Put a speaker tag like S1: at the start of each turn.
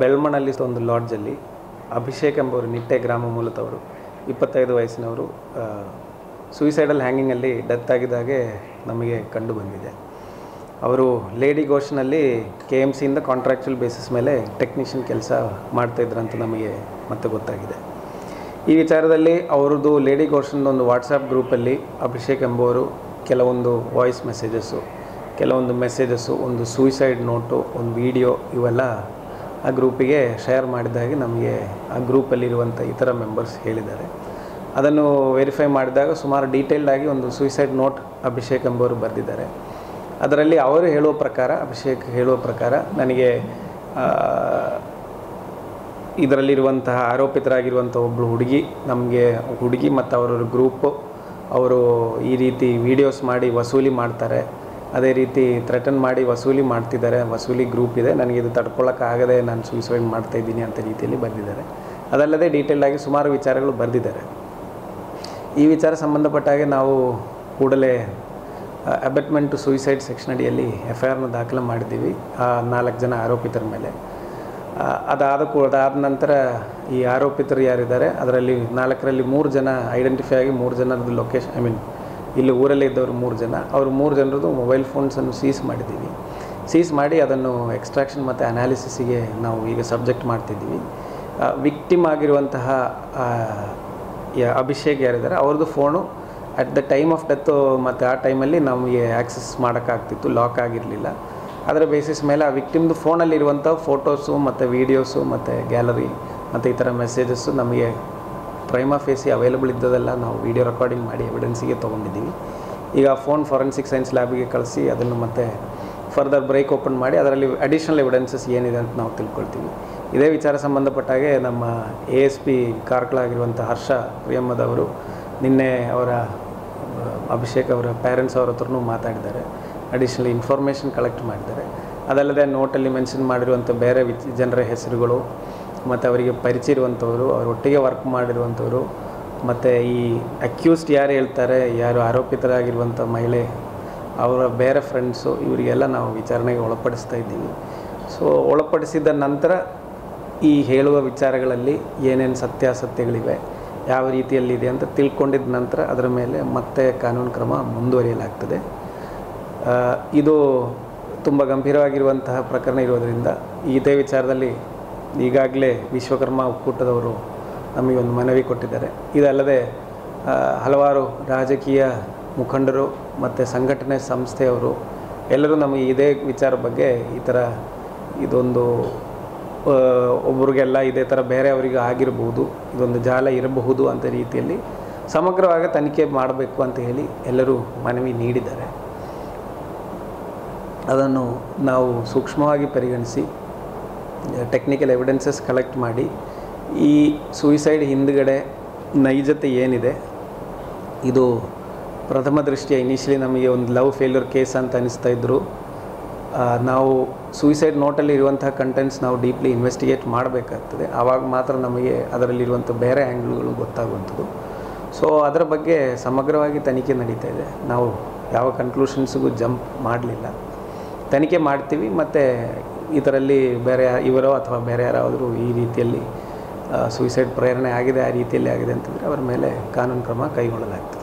S1: ಬೆಳ್ಮಣ್ಣಲ್ಲಿ ಒಂದು ಲಾಡ್ಜಲ್ಲಿ ಅಭಿಷೇಕ್ ಎಂಬವರು ನಿಟ್ಟೆ ಗ್ರಾಮ ಮೂಲದವರು 25 ವಯಸ್ಸಿನವರು ಸೂಯಿಸೈಡಲ್ ಹ್ಯಾಂಗಿಂಗಲ್ಲಿ ಡೆತ್ ಆಗಿದ್ದಾಗೆ ನಮಗೆ ಕಂಡು ಬಂದಿದೆ. ಅವರು ಲೇಡಿ ಘೋಷ್ನಲ್ಲಿ KMCಯಿಂದ ಕಾಂಟ್ರಾಕ್ಚುಯಲ್ ಬೇಸಿಸ್ ಮೇಲೆ ಟೆಕ್ನಿಷಿಯನ್ ಕೆಲಸ ಮಾಡ್ತಾಯಿದ್ರು ಅಂತ ನಮಗೆ ಮತ್ತೆ ಗೊತ್ತಾಗಿದೆ. ಈ ವಿಚಾರದಲ್ಲಿ ಅವ್ರದ್ದು ಲೇಡಿ ಘೋಷ್ನ ಒಂದು ವಾಟ್ಸಪ್ ಗ್ರೂಪಲ್ಲಿ ಅಭಿಷೇಕ್ ಎಂಬುವರು ಕೆಲವೊಂದು ವಾಯ್ಸ್ ಮೆಸೇಜಸ್ಸು, ಕೆಲವೊಂದು ಮೆಸೇಜಸ್ಸು, ಒಂದು ಸೂಯಿಸೈಡ್ ನೋಟು, ಒಂದು ವಿಡಿಯೋ ಇವೆಲ್ಲ ಆ ಗ್ರೂಪಿಗೆ ಶೇರ್ ಮಾಡಿದಾಗೆ ನಮಗೆ ಆ ಗ್ರೂಪಲ್ಲಿರುವಂಥ ಇತರ ಮೆಂಬರ್ಸ್ ಹೇಳಿದ್ದಾರೆ. ಅದನ್ನು ವೆರಿಫೈ ಮಾಡಿದಾಗ ಸುಮಾರು ಡೀಟೇಲ್ಡಾಗಿ ಒಂದು ಸೂಯಿಸೈಡ್ ನೋಟ್ ಅಭಿಷೇಕ್ ಎಂಬವರು ಬರೆದಿದ್ದಾರೆ. ಅದರಲ್ಲಿ ಅವರು ಹೇಳುವ ಪ್ರಕಾರ, ಅಭಿಷೇಕ್ ಹೇಳುವ ಪ್ರಕಾರ, ನನಗೆ ಇದರಲ್ಲಿರುವಂತಹ ಆರೋಪಿತರಾಗಿರುವಂಥ ಒಬ್ಬಳು ಹುಡುಗಿ ಮತ್ತು ಅವರ ಗ್ರೂಪು ಅವರು ಈ ರೀತಿ ವೀಡಿಯೋಸ್ ಮಾಡಿ ವಸೂಲಿ ಮಾಡ್ತಾರೆ, ಅದೇ ರೀತಿ ಥ್ರೆಟನ್ ಮಾಡಿ ವಸೂಲಿ ಮಾಡ್ತಿದ್ದಾರೆ, ವಸೂಲಿ ಗ್ರೂಪ್ ಇದೆ, ನನಗೆ ಇದು ತಡ್ಕೊಳ್ಳೋಕ್ಕಾಗದೆ ನಾನು ಸೂಯಿಸೈಡ್ ಮಾಡ್ತಾಯಿದ್ದೀನಿ ಅಂತ ರೀತಿಯಲ್ಲಿ ಬರೆದಿದ್ದಾರೆ. ಅದಲ್ಲದೆ ಡೀಟೇಲ್ಡಾಗಿ ಸುಮಾರು ವಿಚಾರಗಳು ಬರೆದಿದ್ದಾರೆ. ಈ ವಿಚಾರ ಸಂಬಂಧಪಟ್ಟ ಹಾಗೆ ನಾವು ಕೂಡಲೇ ಅಬೆಟ್ಮೆಂಟ್ ಟು ಸೂಯಿಸೈಡ್ ಸೆಕ್ಷನ್ ಅಡಿಯಲ್ಲಿ FIRನ ದಾಖಲೆ ಮಾಡಿದ್ದೀವಿ ಆ 4 ಜನ ಆರೋಪಿತರ ಮೇಲೆ. ಅದಾದ ನಂತರ ಈ ಆರೋಪಿತರು ಯಾರಿದ್ದಾರೆ ಅದರಲ್ಲಿ 4ರಲ್ಲಿ 3 ಜನ ಐಡೆಂಟಿಫೈ ಆಗಿ 3 ಜನರದ್ದು ಲೊಕೇಶನ್ ಇಲ್ಲಿ ಊರಲ್ಲೇ ಇದ್ದವರು 3 ಜನ, ಅವರು 3 ಜನರದ್ದು ಮೊಬೈಲ್ ಫೋನ್ಸನ್ನು ಸೀಸ್ ಮಾಡಿದ್ದೀವಿ. ಸೀಸ್ ಮಾಡಿ ಅದನ್ನು ಎಕ್ಸ್ಟ್ರಾಕ್ಷನ್ ಮತ್ತು ಅನಾಲಿಸಿಸಿಗೆ ನಾವು ಈಗ ಸಬ್ಜೆಕ್ಟ್ ಮಾಡ್ತಿದ್ದೀವಿ. ವಿಕ್ಟಿಮ್ ಆಗಿರುವಂತಹ ಅಭಿಷೇಕ್ ಯಾರಿದ್ದಾರೆ ಅವ್ರದ್ದು phone at the time of death ಮತ್ತು ಆ ಟೈಮಲ್ಲಿ ನಮಗೆ ಆ್ಯಕ್ಸಸ್ ಮಾಡೋಕ್ಕಾಗ್ತಿತ್ತು, ಲಾಕ್ ಆಗಿರಲಿಲ್ಲ. ಅದರ ಬೇಸಿಸ್ ಮೇಲೆ ಆ ವಿಕ್ಟಿಮ್ದು ಫೋನಲ್ಲಿರುವಂಥ ಫೋಟೋಸು ಮತ್ತು ವೀಡಿಯೋಸು ಮತ್ತು ಗ್ಯಾಲರಿ ಮತ್ತು ಈ ಥರ ಮೆಸೇಜಸ್ಸು ನಮಗೆ ಪ್ರೈಮಾ ಫೇಸಿ ಅವೈಲಬಲ್ ಇದ್ದದೆಲ್ಲ ನಾವು ವೀಡಿಯೋ ರೆಕಾರ್ಡಿಂಗ್ ಮಾಡಿ ಎವಿಡೆನ್ಸಿಗೆ ತೊಗೊಂಡಿದ್ದೀವಿ. ಈಗ ಫೋನ್ ಫಾರೆನ್ಸಿಕ್ ಸೈನ್ಸ್ ಲ್ಯಾಬಿಗೆ ಕಳಿಸಿ ಅದನ್ನು ಮತ್ತೆ ಫರ್ದರ್ ಬ್ರೇಕ್ ಓಪನ್ ಮಾಡಿ ಅದರಲ್ಲಿ ಅಡಿಷ್ನಲ್ ಎವಿಡೆನ್ಸಸ್ ಏನಿದೆ ಅಂತ ನಾವು ತಿಳ್ಕೊಳ್ತೀವಿ. ಇದೇ ವಿಚಾರ ಸಂಬಂಧಪಟ್ಟಾಗೆ ನಮ್ಮ ASP ಕಾರ್ಕಳಾಗಿರುವಂಥ ಹರ್ಷ ಪ್ರಿಯಮ್ಮದವರು ನಿನ್ನೆ ಅವರ ಅಭಿಷೇಕ್ ಅವರ ಪೇರೆಂಟ್ಸ್ ಅವ್ರ ಹತ್ರನೂ ಮಾತಾಡಿದ್ದಾರೆ, ಅಡಿಷ್ನಲ್ ಇನ್ಫಾರ್ಮೇಷನ್ ಕಲೆಕ್ಟ್ ಮಾಡಿದ್ದಾರೆ. ಅದಲ್ಲದೆ ನೋಟಲ್ಲಿ ಮೆನ್ಷನ್ ಮಾಡಿರುವಂಥ ಬೇರೆ ಜನರ ಹೆಸರುಗಳು ಮತ್ತು ಅವರಿಗೆ ಪರಿಚಯ ಇರುವಂಥವರು, ಅವರೊಟ್ಟಿಗೆ ವರ್ಕ್ ಮಾಡಿರುವಂಥವರು ಮತ್ತು ಈ ಅಕ್ಯೂಸ್ಡ್ ಯಾರು ಹೇಳ್ತಾರೆ, ಯಾರು ಆರೋಪಿತರಾಗಿರುವಂಥ ಮಹಿಳೆ, ಅವರ ಬೇರೆ ಫ್ರೆಂಡ್ಸು, ಇವರಿಗೆಲ್ಲ ನಾವು ವಿಚಾರಣೆಗೆ ಒಳಪಡಿಸ್ತಾ ಇದ್ದೀವಿ. ಸೊ ಒಳಪಡಿಸಿದ ನಂತರ ಈ ಹೇಳುವ ವಿಚಾರಗಳಲ್ಲಿ ಏನೇನು ಸತ್ಯಾಸತ್ಯಗಳಿವೆ, ಯಾವ ರೀತಿಯಲ್ಲಿದೆ ಅಂತ ತಿಳ್ಕೊಂಡಿದ್ದ ನಂತರ ಅದರ ಮೇಲೆ ಮತ್ತೆ ಕಾನೂನು ಕ್ರಮ ಮುಂದುವರಿಯಲಾಗ್ತದೆ. ಇದು ತುಂಬ ಗಂಭೀರವಾಗಿರುವಂತಹ ಪ್ರಕರಣ ಇರೋದರಿಂದ ಇದೇ ವಿಚಾರದಲ್ಲಿ ಈಗಾಗಲೇ ವಿಶ್ವಕರ್ಮ ಒಕ್ಕೂಟದವರು ನಮಗೆ ಒಂದು ಮನವಿ ಕೊಟ್ಟಿದ್ದಾರೆ. ಇದಲ್ಲದೆ ಹಲವಾರು ರಾಜಕೀಯ ಮುಖಂಡರು ಮತ್ತು ಸಂಘಟನೆ ಸಂಸ್ಥೆಯವರು ಎಲ್ಲರೂ ನಮಗೆ ಇದೇ ವಿಚಾರ ಬಗ್ಗೆ ಈ ಥರ ಇದೊಂದು ಒಬ್ರಿಗೆಲ್ಲ ಇದೇ ಥರ ಬೇರೆಯವರಿಗೆ ಆಗಿರ್ಬೋದು, ಇದೊಂದು ಜಾಲ ಇರಬಹುದು ಅಂತ ರೀತಿಯಲ್ಲಿ ಸಮಗ್ರವಾಗಿ ತನಿಖೆ ಮಾಡಬೇಕು ಅಂತ ಹೇಳಿ ಎಲ್ಲರೂ ಮನವಿ ನೀಡಿದ್ದಾರೆ. ಅದನ್ನು ನಾವು ಸೂಕ್ಷ್ಮವಾಗಿ ಪರಿಗಣಿಸಿ ಟೆಕ್ನಿಕಲ್ ಎವಿಡೆನ್ಸಸ್ ಕಲೆಕ್ಟ್ ಮಾಡಿ ಈ ಸೂಯಿಸೈಡ್ ಹಿಂದುಗಡೆ ನೈಜತೆ ಏನಿದೆ, ಇದು ಪ್ರಥಮ ದೃಷ್ಟಿಯ ಇನಿಷಿಯಲಿ ನಮಗೆ ಒಂದು ಲವ್ ಫೇಲ್ಯೂರ್ ಕೇಸ್ ಅಂತ ಅನಿಸ್ತಾ ಇದ್ದರು. ನಾವು ಸೂಯಿಸೈಡ್ ನೋಟಲ್ಲಿ ಇರುವಂತಹ ಕಂಟೆಂಟ್ಸ್ ನಾವು ಡೀಪ್ಲಿ ಇನ್ವೆಸ್ಟಿಗೇಟ್ ಮಾಡಬೇಕಾಗ್ತದೆ, ಆವಾಗ ಮಾತ್ರ ನಮಗೆ ಅದರಲ್ಲಿರುವಂಥ ಬೇರೆ ಆ್ಯಂಗ್ಲ್ಗಳು ಗೊತ್ತಾಗುವಂಥದ್ದು. ಸೊ ಅದರ ಬಗ್ಗೆ ಸಮಗ್ರವಾಗಿ ತನಿಖೆ ನಡೀತಾ ಇದೆ. ನಾವು ಯಾವ ಕನ್ಕ್ಲೂಷನ್ಸಿಗೂ ಜಂಪ್ ಮಾಡಲಿಲ್ಲ, ತನಿಖೆ ಮಾಡ್ತೀವಿ. ಮತ್ತು ಇದರಲ್ಲಿ ಬೇರೆ ಇವರೋ ಅಥವಾ ಬೇರೆ ಯಾರಾದರೂ ಈ ರೀತಿಯಲ್ಲಿ ಸೂಯಿಸೈಡ್ ಪ್ರೇರಣೆ ಆಗಿದೆ, ಆ ರೀತಿಯಲ್ಲಿ ಆಗಿದೆ ಅಂತಂದರೆ ಅವರ ಮೇಲೆ ಕಾನೂನು ಕ್ರಮ ಕೈಗೊಳ್ಳಲಾಗ್ತದೆ.